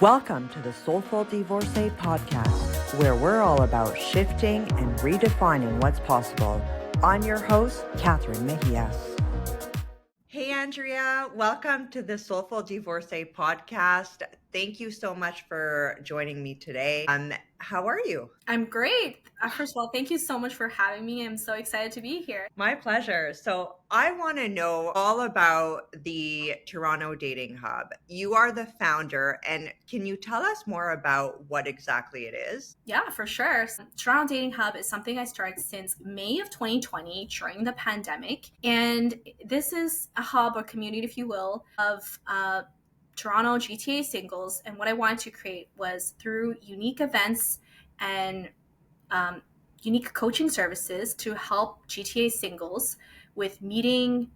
Welcome to the Soulful Divorcée podcast, where we're all about shifting and redefining what's possible. I'm your host, Catherine Mejias. Hey, Andrea. Welcome to the Soulful Divorcée podcast. Thank you so much for joining me today. How are you? I'm great. First of all, thank you so much for having me. I'm so excited to be here. My pleasure. So I want to know all about the Toronto Dating Hub. You are the founder, and can you tell us more about what exactly it is? Yeah, for sure. Toronto Dating Hub is something I started since May of 2020 during the pandemic. And this is a hub or community, if you will, of Toronto GTA singles. And what I wanted to create was through unique events and unique coaching services to help GTA singles with meeting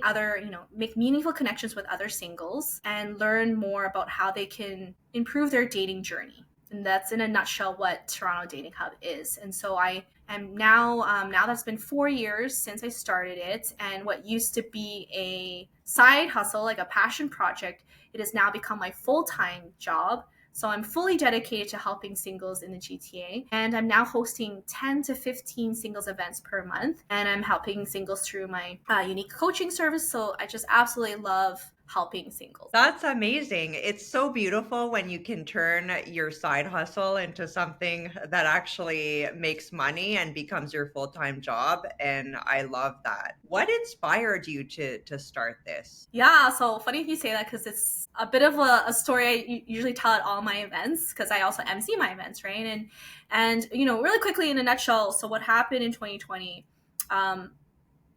other, make meaningful connections with other singles and learn more about how they can improve their dating journey. And that's in a nutshell what Toronto Dating Hub is. And so I am now that's been 4 years since I started it, and what used to be a side hustle, like a passion project, it has now become my full-time job. So I'm fully dedicated to helping singles in the GTA, and I'm now hosting 10 to 15 singles events per month, and I'm helping singles through my unique coaching service. So I just absolutely love helping singles. That's amazing. It's so beautiful when you can turn your side hustle into something that actually makes money and becomes your full-time job. And I love that. What inspired you to start this? Yeah, so funny if you say that because it's a bit of a story I usually tell at all my events because I also MC my events, right? And really quickly in a nutshell, so what happened in 2020,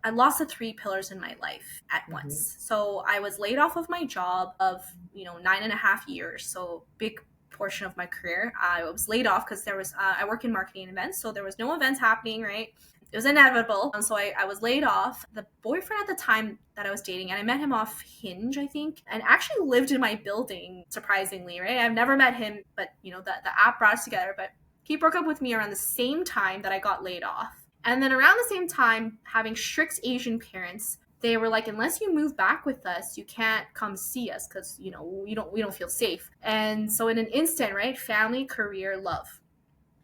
I lost the three pillars in my life at once. So I was laid off of my job of 9.5 years, so big portion of my career. I was laid off because there was I work in marketing and events, so there was no events happening, right? It was inevitable. So I was laid off. The boyfriend at the time that I was dating, and I met him off Hinge, I think, and actually lived in my building, surprisingly, right? I've never met him, but the app brought us together. But he broke up with me around the same time that I got laid off. And then around the same time, having strict Asian parents, they were like, unless you move back with us, you can't come see us because we don't feel safe. And so in an instant, right, family, career, love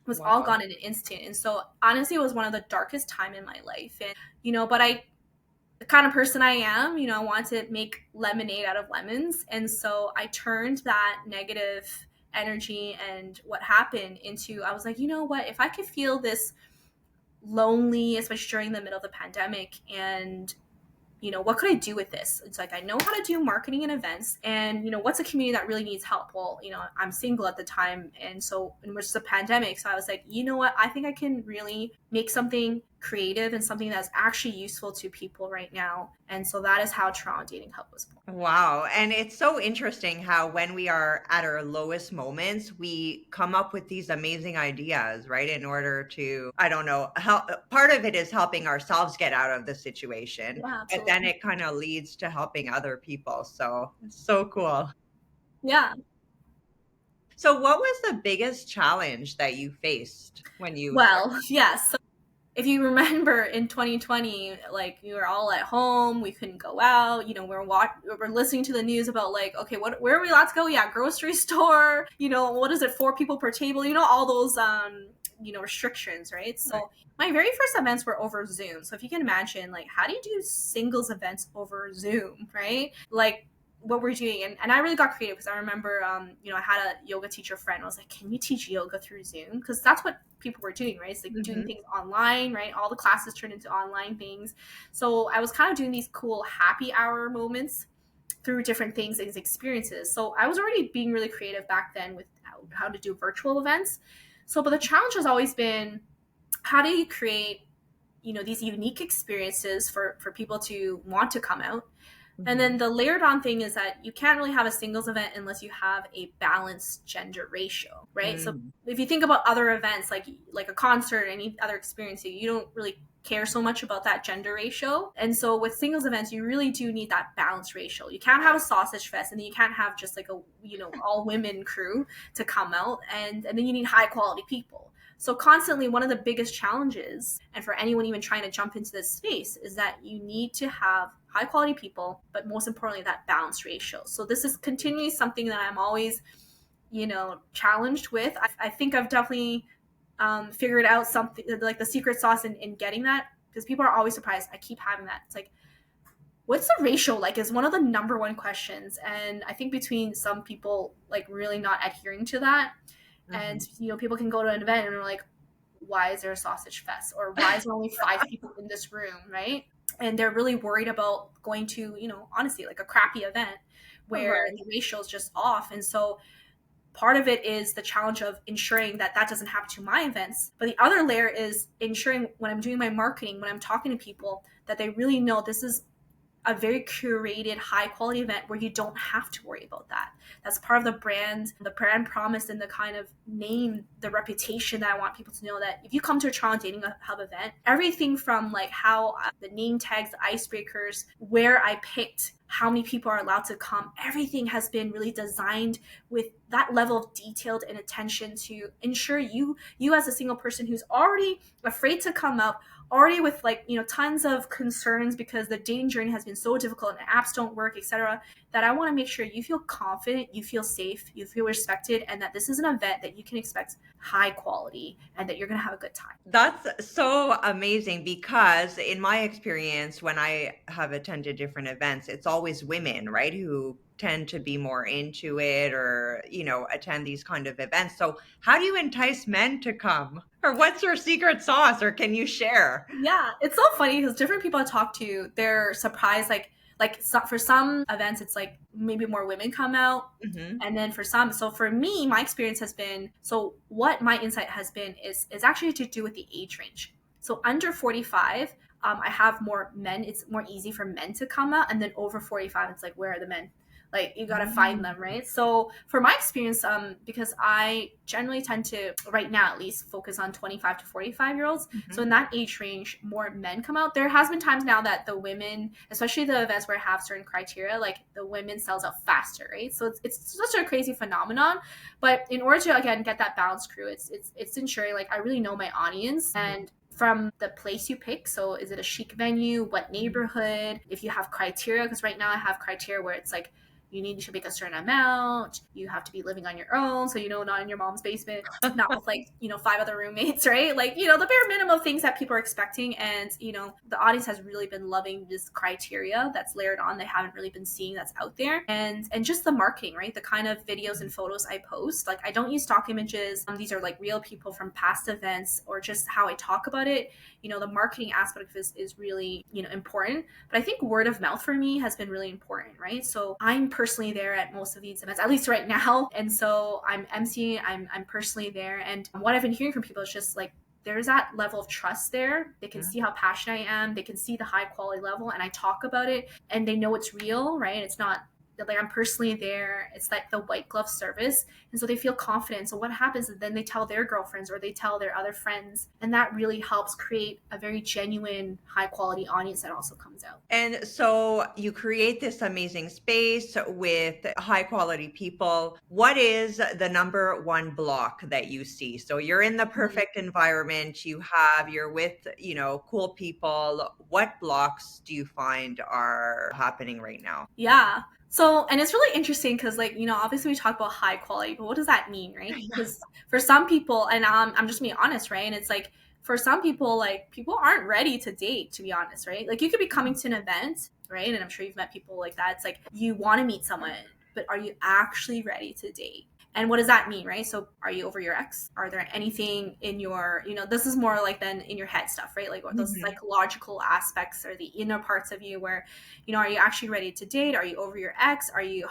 was all gone in an instant. And so honestly, it was one of the darkest time in my life. And but the kind of person I am, I want to make lemonade out of lemons. And so I turned that negative energy and what happened into, I was like, you know what, if I could feel this lonely, especially during the middle of the pandemic, and what could I do with this? It's like, I know how to do marketing and events, and what's a community that really needs help? Well, I'm single at the time, and it was the pandemic, so I was like, you know what, I think I can really make something creative and something that's actually useful to people right now. And so that is how Toronto Dating Hub was born. Wow. And it's so interesting how when we are at our lowest moments, we come up with these amazing ideas, right? In order to, I don't know, help. Part of it is helping ourselves get out of the situation, Yeah, but then absolutely. it kind of leads to helping other people. So it's so cool. Yeah. So what was the biggest challenge that you faced when you started? Well, yes. So if you remember in 2020, like, we were all at home, we couldn't go out, we're listening to the news about, like, okay, where are we allowed to go? Yeah, grocery store, what is it, 4 people per table, all those restrictions, right? So my very first events were over Zoom. So if you can imagine, like, how do you do singles events over Zoom, right? Like, what we're doing, and I really got creative because I remember I had a yoga teacher friend. I was like, can you teach yoga through Zoom? Because that's what people were doing, right? It's like doing things online, right? All the classes turned into online things. So I was kind of doing these cool happy hour moments through different things and experiences. So I was already being really creative back then with how to do virtual events. So, but the challenge has always been, how do you create these unique experiences for people to want to come out. And then the layered on thing is that you can't really have a singles event unless you have a balanced gender ratio, right? So if you think about other events, like a concert, any other experience, you don't really care so much about that gender ratio. And so with singles events, you really do need that balanced ratio. You can't have a sausage fest, and then you can't have just like a all women crew to come out, and then you need high quality people. So constantly, one of the biggest challenges, and for anyone even trying to jump into this space, is that you need to have high quality people, but most importantly, that balance ratio. So this is continually something that I'm always challenged with. I think I've definitely figured out something like the secret sauce in getting that, because people are always surprised. I keep having that. It's like, what's the ratio like is one of the number one questions. And I think between some people like really not adhering to that, and people can go to an event and they're like, why is there a sausage fest, or why is there only 5 people in this room, right? And they're really worried about going to, honestly, like a crappy event where the ratio is just off. And so part of it is the challenge of ensuring that that doesn't happen to my events. But the other layer is ensuring when I'm doing my marketing, when I'm talking to people, that they really know this is a very curated, high quality event where you don't have to worry about that. That's part of the brand promise, and the kind of name, the reputation that I want people to know, that if you come to a Toronto Dating Hub event, everything from like how the name tags, the icebreakers, where I picked, how many people are allowed to come, everything has been really designed with that level of detailed and attention to ensure you as a single person who's already afraid to come out, already with like tons of concerns because the dating journey has been so difficult and apps don't work, etc., that I want to make sure you feel confident, you feel safe, you feel respected, and that this is an event that you can expect high quality and that you're going to have a good time. That's so amazing, because in my experience, when I have attended different events, it's always women, right, who tend to be more into it, or attend these kind of events. So how do you entice men to come, or what's your secret sauce, or can you share? Yeah, it's so funny because different people I talk to, they're surprised. For some events, it's like maybe more women come out, and then for some. So for me, my experience has been, so what my insight has been is actually to do with the age range. So under 45, I have more men. It's more easy for men to come out, and then over 45, it's like, where are the men? Like, you got to find them, right? So for my experience, because I generally tend to, right now at least, focus on 25 to 45 year olds. So in that age range, more men come out. There has been times now that the women, especially the events where I have certain criteria, like the women sells out faster, right? So it's such a crazy phenomenon. But in order to, again, get that balanced crew, it's ensuring like I really know my audience, and from the place you pick. So is it a chic venue? What neighborhood? If you have criteria, because right now I have criteria where it's like, you need to make a certain amount. You have to be living on your own. So, not in your mom's basement, not with like, 5 other roommates, right? Like, the bare minimum things that people are expecting. And, the audience has really been loving this criteria that's layered on. They haven't really been seeing that's out there. And just the marketing, right? The kind of videos and photos I post, like I don't use stock images. These are like real people from past events, or just how I talk about it. The marketing aspect of this is really, important. But I think word of mouth for me has been really important, right? So I'm personally there at most of these events, at least right now. And so I'm emceeing, I'm personally there. And what I've been hearing from people is just like, there's that level of trust there. They can see how passionate I am. They can see the high quality level, and I talk about it, and they know it's real, right? It's not like I'm personally there. It's like the white glove service. And so they feel confident. So what happens is then they tell their girlfriends, or they tell their other friends. And that really helps create a very genuine, high quality audience that also comes out. And so you create this amazing space with high quality people. What is the number one block that you see? So you're in the perfect environment, you're with, cool people. What blocks do you find are happening right now? Yeah. So, and it's really interesting because, like, obviously we talk about high quality, but what does that mean, right? Because for some people, and I'm just being honest, right? And it's like, for some people, like, people aren't ready to date, to be honest, right? Like, you could be coming to an event, right? And I'm sure you've met people like that. It's like, you want to meet someone, but are you actually ready to date? And what does that mean, right? So are you over your ex? Are there anything in your, this is more like then in your head stuff, right? Like those psychological aspects, or the inner parts of you where, are you actually ready to date? Are you over your ex? Are you,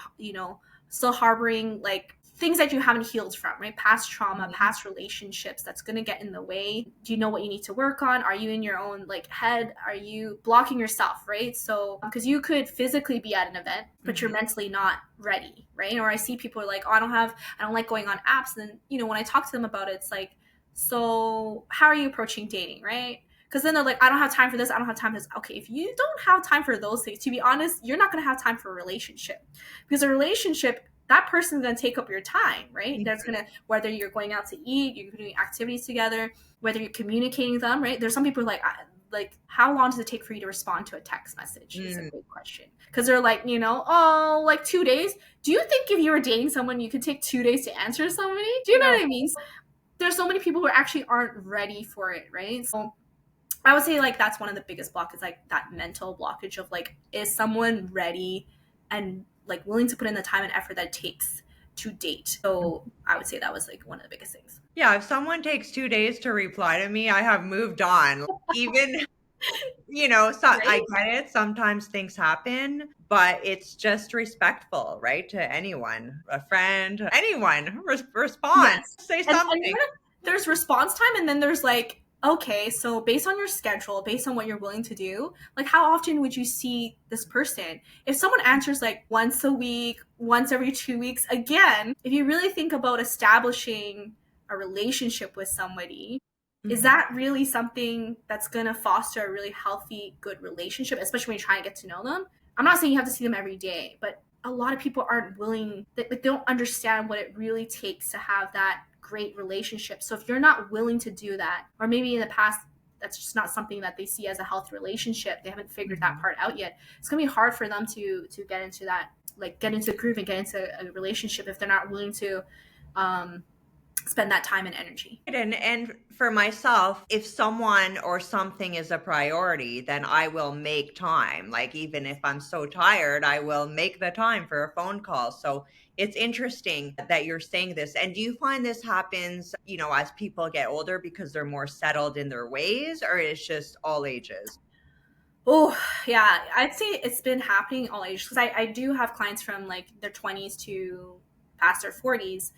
still harboring like things that you haven't healed from, right? Past trauma, past relationships that's going to get in the way. Do you know what you need to work on? Are you in your own like head? Are you blocking yourself, right? So, because you could physically be at an event, but you're mentally not ready, right? Or I see people are like, oh, I don't like going on apps. And then, when I talk to them about it, it's like, so how are you approaching dating, right? Because then they're like, I don't have time for this. I don't have time for this. Okay, if you don't have time for those things, to be honest, you're not going to have time for a relationship. Because a relationship, that person's going to take up your time, right? That's going to, whether you're going out to eat, you're doing activities together, whether you're communicating with them, right? There's some people like like, how long does it take for you to respond to a text message is a big question. Because they're like, oh, like 2 days. Do you think if you were dating someone, you could take 2 days to answer somebody? Do you know what I mean? So there's so many people who actually aren't ready for it, right? So I would say like that's one of the biggest blocks, is like that mental blockage of like, is someone ready and like willing to put in the time and effort that it takes to date? So I would say that was like one of the biggest things. Yeah, if someone takes 2 days to reply to me, I have moved on. Even, so Right? I get it. Sometimes things happen, but it's just respectful, right? To anyone, a friend, anyone, respond, Yes. say And something. there's response time, and then there's like, okay, so based on your schedule, based on what you're willing to do, like how often would you see this person? If someone answers like once a week, once every 2 weeks, again, if you really think about establishing a relationship with somebody, is that really something that's going to foster a really healthy, good relationship, especially when you're trying to get to know them? I'm not saying you have to see them every day, but a lot of people aren't willing, they don't understand what it really takes to have that great relationship. So if you're not willing to do that, or maybe in the past that's just not something that they see as a healthy relationship, they haven't figured that part out yet, it's going to be hard for them to get into that, like get into the groove and get into a relationship if they're not willing to spend that time and energy. And for myself, if someone or something is a priority, then I will make time. Like, even if I'm so tired, I will make the time for a phone call. So it's interesting that you're saying this. And do you find this happens, as people get older because they're more settled in their ways, or it's just all ages? Oh, yeah. I'd say it's been happening all ages, because I do have clients from like their 20s to past their 40s.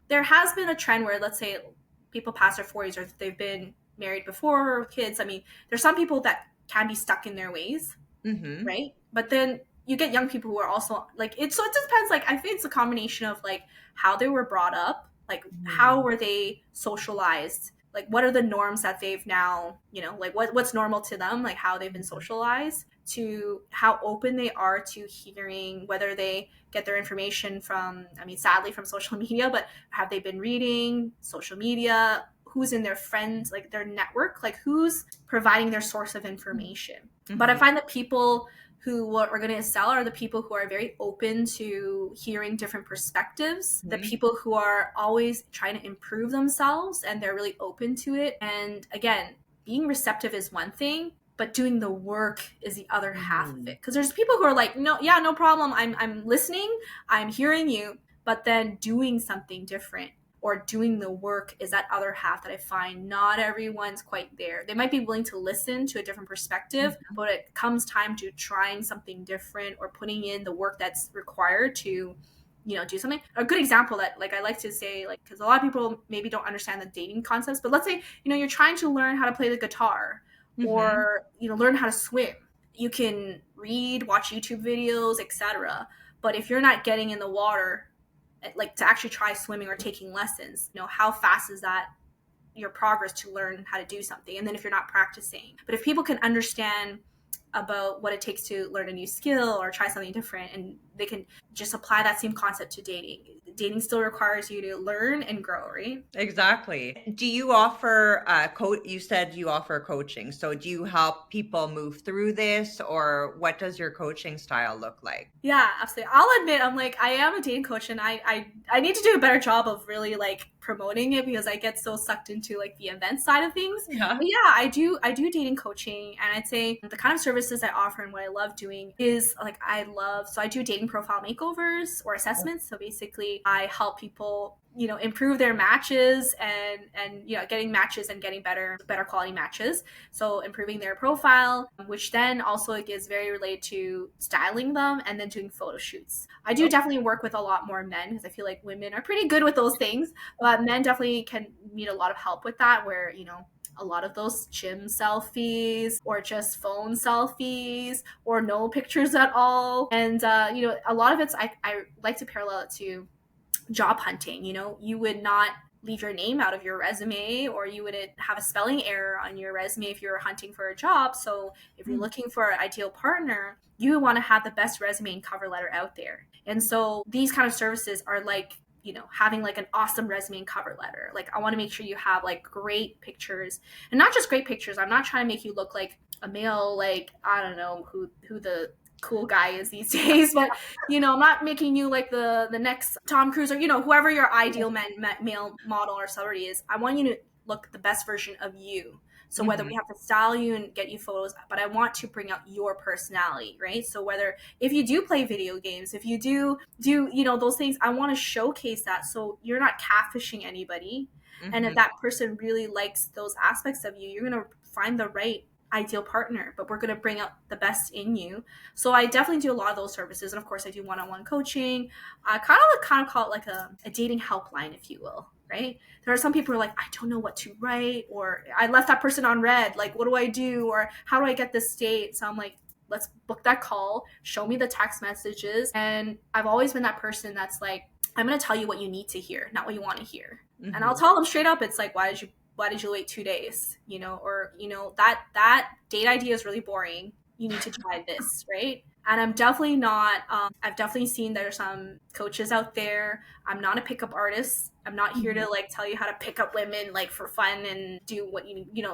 There has been a trend where, let's say, people past their 40s, or they've been married before, with kids. I mean, there's some people that can be stuck in their ways, right? But then you get young people who are also like, so it just depends. Like, I think it's a combination of like how they were brought up, like how were they socialized, like what are the norms that they've now, like what's normal to them, like how they've been socialized, to how open they are to hearing, whether they get their information from, I mean, sadly, from social media, but have they been reading social media, who's in their friends, like their network, like who's providing their source of information. But I find that people who are going to excel are the people who are very open to hearing different perspectives, the people who are always trying to improve themselves and they're really open to it. And again, being receptive is one thing, but doing the work is the other half of it. Because there's people who are like, no, yeah, no problem. I'm listening, I'm hearing you, but then doing something different or doing the work is that other half that I find not everyone's quite there. They might be willing to listen to a different perspective, but it comes time to trying something different or putting in the work that's required to, do something. A good example that like I like to say, like, because a lot of people maybe don't understand the dating concepts, but let's say, you're trying to learn how to play the guitar or, learn how to swim. You can read, watch YouTube videos, etc. But if you're not getting in the water, like to actually try swimming or taking lessons, how fast is that your progress to learn how to do something? And then if you're not practicing, but if people can understand about what it takes to learn a new skill or try something different, and they can just apply that same concept to dating still requires you to learn and grow, right? Exactly. Do you offer you said you offer coaching. So do you help people move through this, or what does your coaching style look like? Yeah, absolutely. I'll admit, I'm like, I am a dating coach, and I need to do a better job of really like promoting it, because I get so sucked into like the event side of things. Yeah. But yeah, I do dating coaching, and I'd say the kind of services I offer and what I love doing is like, so I do dating profile makeovers or assessments. So basically I help people, improve their matches and getting matches and getting better quality matches. So improving their profile, which then also is very related to styling them and then doing photo shoots. I do definitely work with a lot more men, because I feel like women are pretty good with those things, but men definitely can need a lot of help with that, where, a lot of those gym selfies or just phone selfies or no pictures at all. And, a lot of it's, I like to parallel it to job hunting. You would not leave your name out of your resume, or you wouldn't have a spelling error on your resume if you're hunting for a job. So if you're looking for an ideal partner, you want to have the best resume and cover letter out there. And so these kind of services are like, having like an awesome resume and cover letter. Like I want to make sure you have like great pictures, and not just great pictures. I'm not trying to make you look like a male, like I don't know who the cool guy is these days, but I'm not making you like the next Tom Cruise or whoever your ideal male model or celebrity is. I want you to look the best version of you. So whether we have to style you and get you photos, but I want to bring out your personality, right? So whether if you do play video games, if you do those things, I want to showcase that so you're not catfishing anybody. And if that person really likes those aspects of you, you're going to find the right ideal partner, but we're going to bring out the best in you. So I definitely do a lot of those services. And of course I do one-on-one coaching. I kind of call it like a dating helpline, if you will, right? There are some people who are like, I don't know what to write, or I left that person on red. Like, what do I do? Or how do I get this date? So I'm like, let's book that call, show me the text messages. And I've always been that person that's like, I'm going to tell you what you need to hear, not what you want to hear. And I'll tell them straight up. It's like, why did you wait 2 days? Or that date idea is really boring. You need to try this, right? And I'm definitely not, I've definitely seen there's some coaches out there. I'm not a pickup artist. I'm not here to like tell you how to pick up women like for fun and do what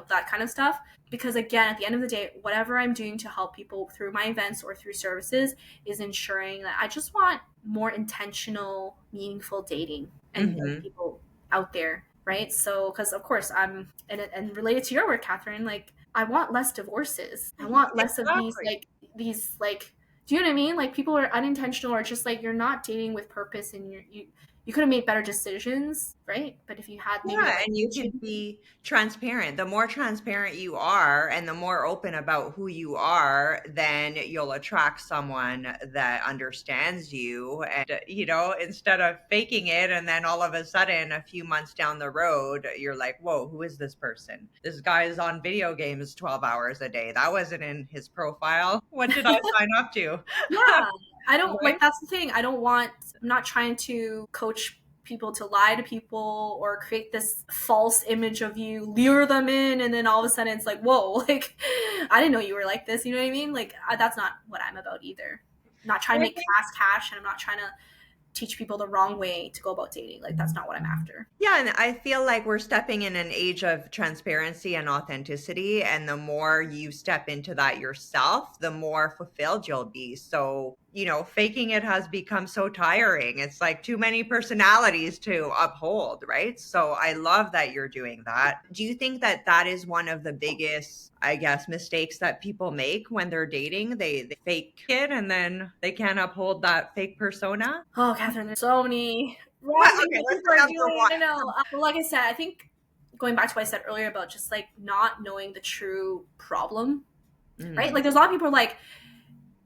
that kind of stuff. Because again, at the end of the day, whatever I'm doing to help people through my events or through services is ensuring that I just want more intentional, meaningful dating and people out there. Right. So, because of course and related to your work, Catherine, like I want less divorces. I want less of these do you know what I mean? Like people are unintentional or just like you're not dating with purpose and you could have made better decisions, right? But if you had maybe and you can be transparent. The more transparent you are and the more open about who you are, then you'll attract someone that understands you. And, instead of faking it and then all of a sudden a few months down the road, you're like, whoa, who is this person? This guy is on video games 12 hours a day. That wasn't in his profile. What did I sign up to? Yeah. I don't like, that's the thing. I'm not trying to coach people to lie to people or create this false image of you, lure them in, and then all of a sudden it's like, whoa, like I didn't know you were like this. You know what I mean? Like that's not what I'm about either. I'm not trying to make fast cash, and I'm not trying to teach people the wrong way to go about dating. Like that's not what I'm after. Yeah, and I feel like we're stepping in an age of transparency and authenticity, and the more you step into that yourself, the more fulfilled you'll be. So, faking it has become so tiring. It's like too many personalities to uphold, right? So I love that you're doing that. Do you think that that is one of the biggest, I guess, mistakes that people make when they're dating? They fake it and then they can't uphold that fake persona? Oh, Catherine, there's so many Well, okay, let's go number one. Well, like I said, I think going back to what I said earlier about just like not knowing the true problem, right? Like there's a lot of people like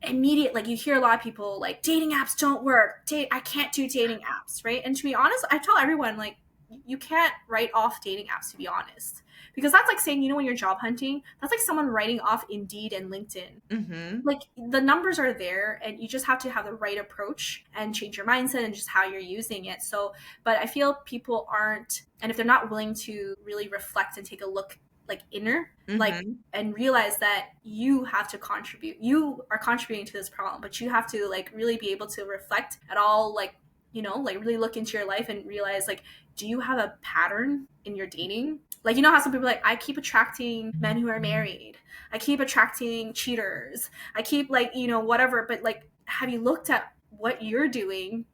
immediate, like you hear a lot of people like dating apps don't work. I can't do dating apps, right? And to be honest, I tell everyone like you can't write off dating apps, to be honest, because that's like saying, when you're job hunting, that's like someone writing off Indeed and LinkedIn. Like the numbers are there, and you just have to have the right approach and change your mindset and just how you're using it. So, but I feel people aren't, and if they're not willing to really reflect and take a look like inner, like, and realize that you have to contribute. You are contributing to this problem, but you have to like really be able to reflect at all, like, like really look into your life and realize like, do you have a pattern in your dating? Like, how some people are like, I keep attracting men who are married. I keep attracting cheaters. I keep like, whatever. But like, have you looked at what you're doing?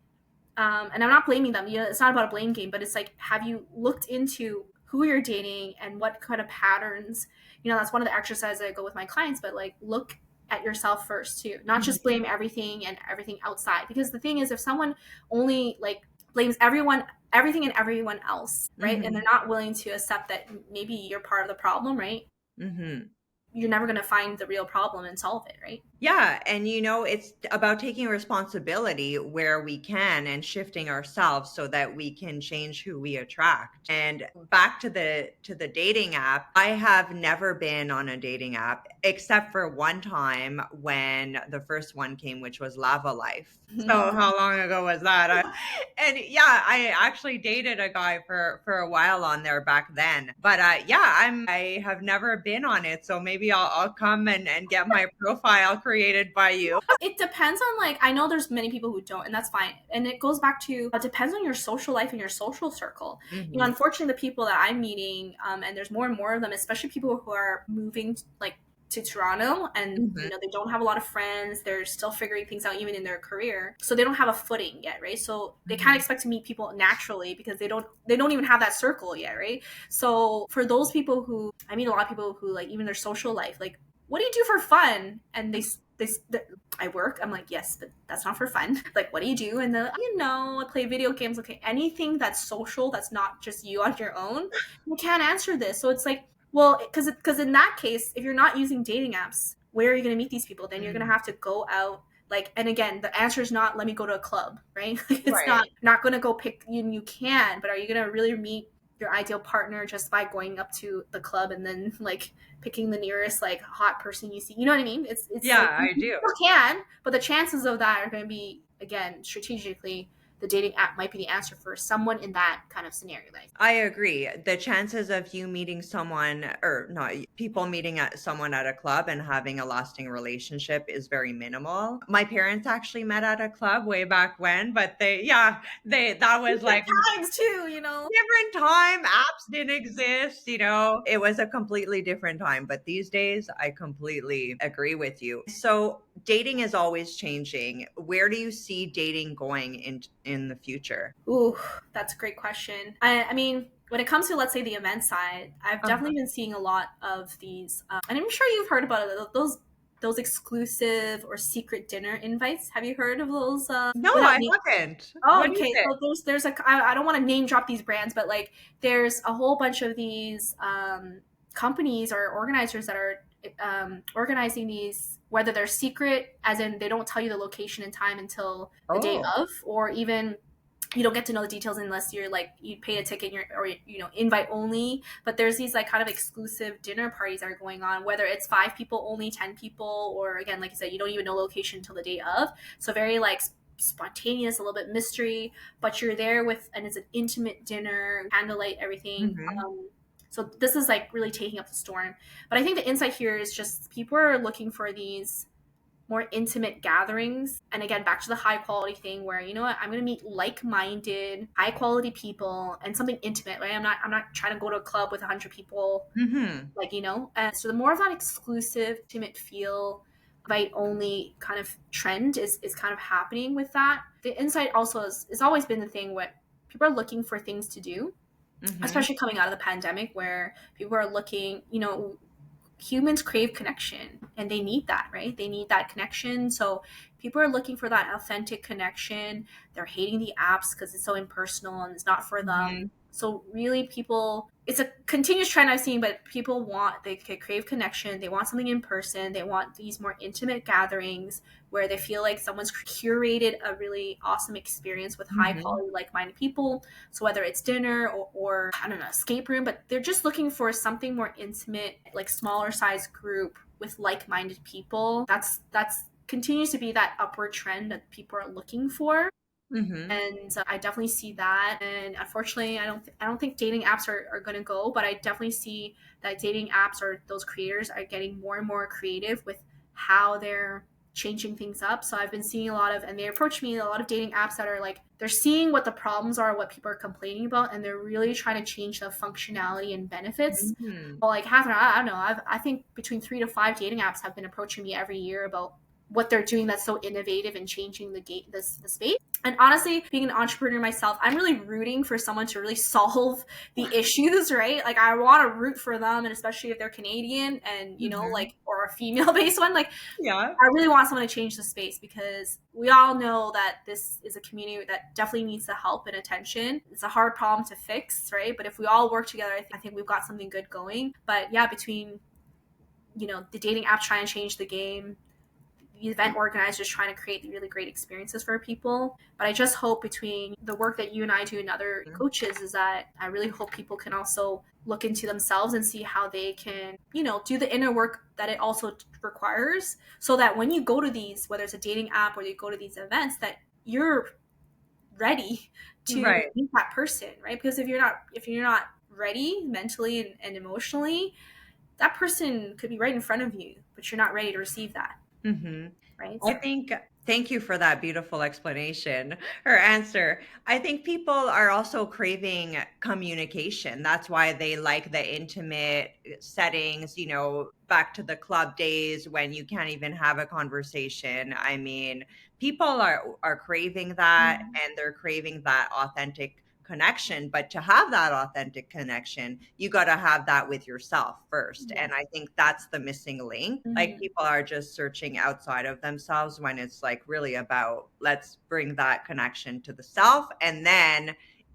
And I'm not blaming them. It's not about a blame game, but it's like, have you looked into who you're dating and what kind of patterns? That's one of the exercises I go with my clients, but like, look at yourself first too, not just blame everything and everything outside. Because the thing is, if someone only like blames everything and everyone else, right? And they're not willing to accept that maybe you're part of the problem, right? You're never going to find the real problem and solve it, right? Yeah. And, it's about taking responsibility where we can and shifting ourselves so that we can change who we attract. And back to the dating app, I have never been on a dating app except for one time when the first one came, which was Lava Life. So how long ago was that? I actually dated a guy for a while on there back then. But I have never been on it. So maybe maybe I'll come and get my profile created by you. It depends on, like, I know there's many people who don't, and that's fine. And it goes back to, it depends on your social life and your social circle. You know, unfortunately, the people that I'm meeting, and there's more and more of them, especially people who are moving like to Toronto, and you know, they don't have a lot of friends. They're still figuring things out even in their career, so they don't have a footing yet, right? So they can't expect to meet people naturally because they don't even have that circle yet, right? So for those people who, I meet a lot of people who, like, even their social life, like, what do you do for fun? And they I work. I'm like, yes, but that's not for fun. Like, what do you do? And they're like, you know, I play video games. Okay, anything that's social, that's not just you on your own, you can't answer this. So it's like, well, because in that case, if you're not using dating apps, where are you going to meet these people? Then you're going to have to go out. Like, and again, the answer is not, let me go to a club, right? It's not going to go pick you. You can, but are you going to really meet your ideal partner just by going up to the club and then, like, picking the nearest, like, hot person you see? You know what I mean? It's yeah, like, I do. You can, but the chances of that are going to be, again, strategically, the dating app might be the answer for someone in that kind of scenario. I agree. The chances of you meeting someone, or not, people meeting someone at a club and having a lasting relationship is very minimal. My parents actually met at a club way back when, but that was like times too, you know. Different time. Apps didn't exist, you know. It was a completely different time. But these days, I completely agree with you. So dating is always changing. Where do you see dating going in the future? Ooh, that's a great question. I mean, when it comes to, let's say, the event side, I've definitely been seeing a lot of these, and I'm sure you've heard about it, those exclusive or secret dinner invites. Have you heard of those? No, I haven't. Oh, What is okay. it? So there's I don't want to name drop these brands, but, like, there's a whole bunch of these companies or organizers that are organizing these, whether they're secret, as in they don't tell you the location and time until the day of, or even you don't get to know the details unless you're, like, you pay a ticket, or you know, invite only. But there's these, like, kind of exclusive dinner parties that are going on, whether it's 5 people only, 10 people, or, again, like I said, you don't even know location until the day of. So very, like, spontaneous, a little bit mystery, but you're there with, and it's an intimate dinner, candlelight, everything. So this is, like, really taking up the storm. But I think the insight here is just people are looking for these more intimate gatherings. And again, back to the high quality thing where, you know what, I'm going to meet like-minded, high quality people and something intimate, right? I'm not trying to go to a club with 100 people, like, you know. And so the more of that exclusive, intimate feel, invite only kind of trend is kind of happening with that. The insight also is always been the thing where people are looking for things to do, especially coming out of the pandemic, where people are looking, you know, humans crave connection and they need that, right? They need that connection. So people are looking for that authentic connection. They're hating the apps because it's so impersonal and it's not for them. So really, people, it's a continuous trend I've seen, but people they crave connection. They want something in person. They want these more intimate gatherings where they feel like someone's curated a really awesome experience with high quality, like-minded people. So whether it's dinner or I don't know, escape room, but they're just looking for something more intimate, like smaller size group with like-minded people. That's continues to be that upward trend that people are looking for. And I definitely see that. And unfortunately, I don't think dating apps are going to go, but I definitely see that dating apps, or those creators, are getting more and more creative with how they're changing things up. So I've been seeing and they approach me, a lot of dating apps that are like, they're seeing what the problems are, what people are complaining about, and they're really trying to change the functionality and benefits. Well, like, Catherine, I don't know. I think between 3 to 5 dating apps have been approaching me every year about what they're doing that's so innovative and changing the space. And honestly, being an entrepreneur myself, I'm really rooting for someone to really solve the issues, right? Like, I want to root for them, and especially if they're Canadian and, you know, like, or a female-based one. Like, I really want someone to change the space, because we all know that this is a community that definitely needs the help and attention. It's a hard problem to fix, right? But if we all work together, I think we've got something good going. But yeah, between, you know, the dating app trying to change the game, the event organizers trying to create really great experiences for people. But I just hope, between the work that you and I do and other coaches, is that I really hope people can also look into themselves and see how they can, you know, do the inner work that it also requires, so that when you go to these, whether it's a dating app or you go to these events, that you're ready to meet that person, right? Because if you're not ready mentally and emotionally, that person could be right in front of you, but you're not ready to receive that, Mm-hmm. right? I think, thank you for that beautiful explanation or answer. I think people are also craving communication. That's why they like the intimate settings, back to the club days when you can't even have a conversation. I mean, people are craving that, Mhm. and they're craving that authentic connection. But to have that authentic connection, you got to have that with yourself first. Yeah. And I think that's the missing link. Like, Mhm. people are just searching outside of themselves when it's like really about, let's bring that connection to the self, and then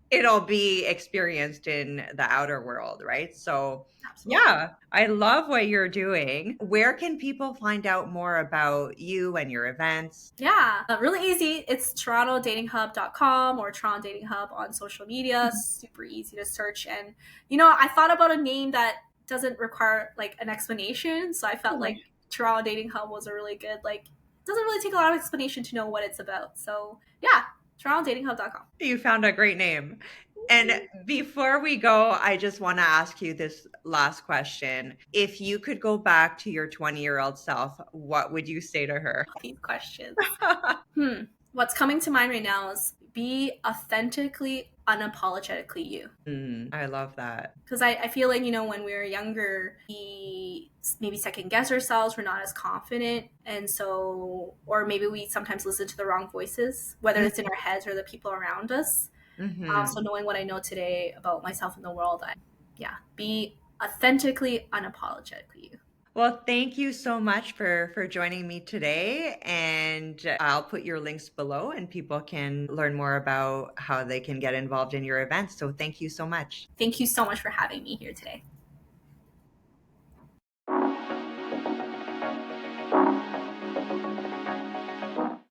it'll be experienced in the outer world, right? So Absolutely. yeah, I love what you're doing. Where can people find out more about you and your events? Yeah, really easy. It's torontodatinghub.com or Toronto Dating Hub on social media. Super easy to search. And, I thought about a name that doesn't require like an explanation. So I felt like Toronto Dating Hub was a really good, like, doesn't really take a lot of explanation to know what it's about. So yeah, torontodatinghub.com. You found a great name. And before we go, I just want to ask you this last question. If you could go back to your 20-year-old self, what would you say to her? These questions. What's coming to mind right now is be authentically, unapologetically you. I love that. Because I feel like, when we were younger, we maybe second guess ourselves, we're not as confident. And so, or maybe we sometimes listen to the wrong voices, whether it's in our heads or the people around us. So Mm-hmm. knowing what I know today about myself and the world, be authentically, unapologetically you. Well, thank you so much for joining me today, and I'll put your links below, and people can learn more about how they can get involved in your events. So thank you so much. Thank you so much for having me here today.